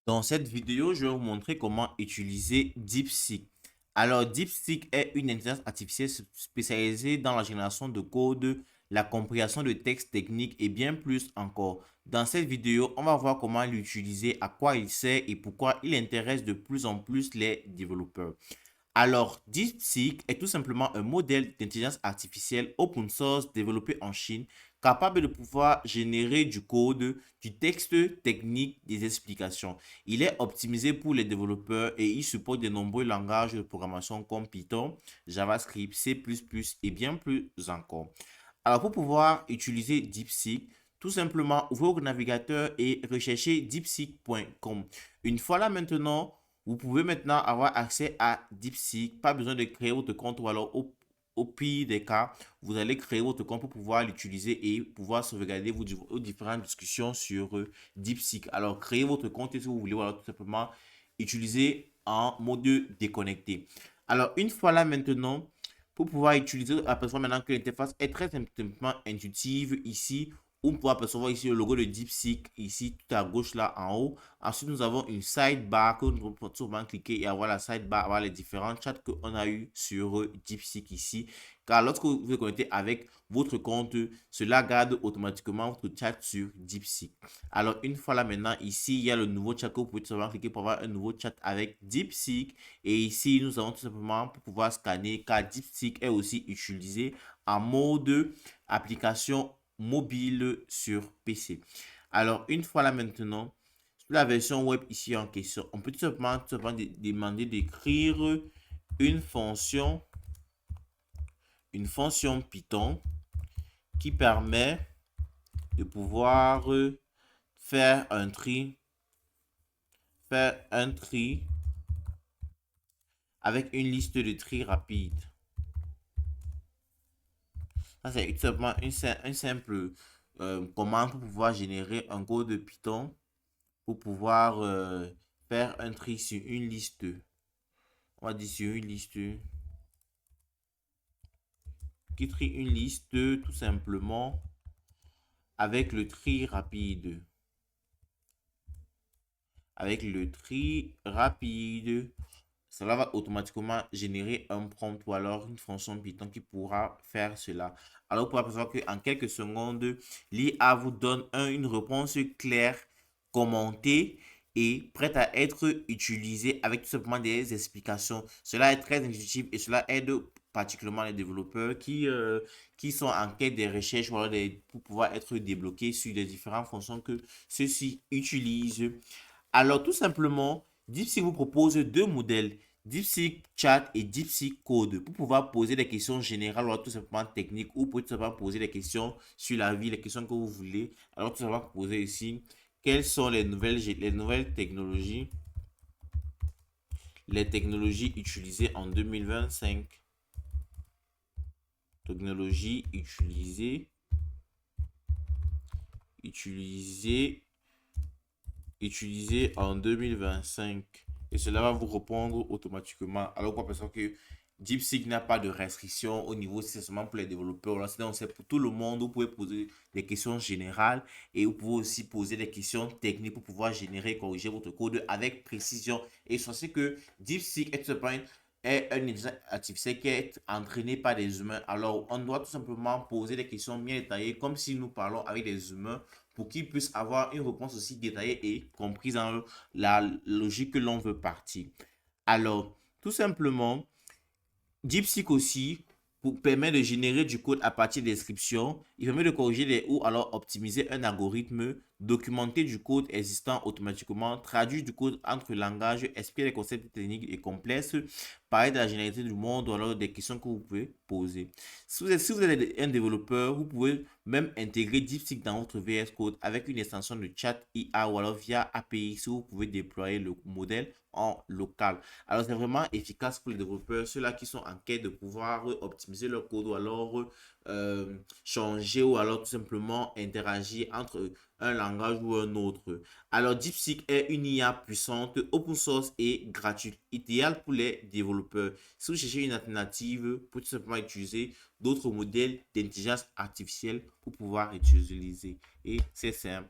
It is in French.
Dans cette vidéo, je vais vous montrer comment utiliser DeepSeek. Alors, DeepSeek est une intelligence artificielle spécialisée dans la génération de code, la compréhension de textes techniques et bien plus encore. Dans cette vidéo, on va voir comment l'utiliser, à quoi il sert et pourquoi il intéresse de plus en plus les développeurs. Alors, DeepSeek est tout simplement un modèle d'intelligence artificielle open source développé en Chine, capable de pouvoir générer du code, du texte technique, des explications. Il est optimisé pour les développeurs et il supporte de nombreux langages de programmation comme Python, JavaScript, C++ et bien plus encore. Alors, pour pouvoir utiliser DeepSeek, tout simplement, ouvrez votre navigateur et recherchez deepseek.com. Une fois là maintenant, vous pouvez maintenant avoir accès à DeepSeek. Pas besoin de créer votre compte ou alors au pire des cas, vous allez créer votre compte pour pouvoir l'utiliser et pouvoir sauvegarder vos différentes discussions sur DeepSeek. Alors, créez votre compte si vous voulez, ou alors tout simplement utiliser en mode déconnecté. Alors, une fois là maintenant, pour pouvoir utiliser, apercevoir maintenant que l'interface est très simplement intuitive ici. On peut apercevoir ici le logo de DeepSeek, ici tout à gauche là en haut. Ensuite, nous avons une sidebar que nous pouvons souvent cliquer et avoir la sidebar, avoir les différents chats qu'on a eu sur DeepSeek ici. Car lorsque vous vous connectez avec votre compte, cela garde automatiquement votre chat sur DeepSeek. Alors, une fois là maintenant, ici, il y a le nouveau chat que vous pouvez seulement cliquer pour avoir un nouveau chat avec DeepSeek. Et ici, nous avons tout simplement pour pouvoir scanner car DeepSeek est aussi utilisé en mode application mobile sur PC. Alors, une fois là maintenant, sur la version web ici en question, on peut tout simplement demander d'écrire une fonction, une fonction Python qui permet de pouvoir faire un tri, avec une liste de tri rapide. Ça, c'est tout simplement une simple commande pour pouvoir générer un code de Python pour pouvoir faire un tri sur une liste. On va dire sur une liste qui trie une liste tout simplement avec le tri rapide. Avec le tri rapide, cela va automatiquement générer un prompt ou alors une fonction Python qui pourra faire cela. Alors, vous pouvez voir qu'en quelques secondes, l'IA vous donne une réponse claire, commentée et prête à être utilisée avec tout simplement des explications. Cela est très intuitif et cela aide particulièrement les développeurs qui sont en quête des recherches ou alors pour pouvoir être débloqués sur les différentes fonctions que ceux-ci utilisent. Alors, tout simplement, DeepSeek vous propose deux modèles, DeepSeek Chat et DeepSeek Code, pour pouvoir poser des questions générales ou tout simplement techniques, ou pour tout simplement poser des questions sur la vie, les questions que vous voulez. Alors, tout simplement poser ici, quelles sont les nouvelles technologies, les technologies utilisées en 2025. Technologies utilisées utilisé en 2025 et cela va vous répondre automatiquement. Alors qu'on pense que DeepSeek n'a pas de restriction au niveau, c'est seulement pour les développeurs. Là, c'est pour tout le monde. Vous pouvez poser des questions générales et vous pouvez aussi poser des questions techniques pour pouvoir générer et corriger votre code avec précision. Et sachez que DeepSeek est un intelligence artificielle qui est entraîné par des humains. Alors, on doit tout simplement poser des questions bien détaillées, comme si nous parlons avec des humains, pour qu'ils puissent avoir une réponse aussi détaillée et comprise dans la logique que l'on veut partir. Alors, tout simplement, DeepSeek aussi permet de générer du code à partir des descriptions. Il permet de corriger les ou alors optimiser un algorithme, documenter du code existant automatiquement, traduire du code entre langages, expliquer les concepts techniques et complexes, parler de la généralité du monde ou alors des questions que vous pouvez poser. Si vous êtes un développeur, vous pouvez même intégrer DeepSeek dans votre VS Code avec une extension de chat IA ou alors via API si vous pouvez déployer le modèle en local. Alors, c'est vraiment efficace pour les développeurs, ceux-là qui sont en quête de pouvoir optimiser leur code ou alors changer ou alors tout simplement interagir entre un langage ou un autre. Alors, DeepSeek est une IA puissante, open source et gratuite, idéale pour les développeurs. Si vous cherchez une alternative, pour tout simplement utiliser d'autres modèles d'intelligence artificielle pour pouvoir utiliser. Et c'est simple.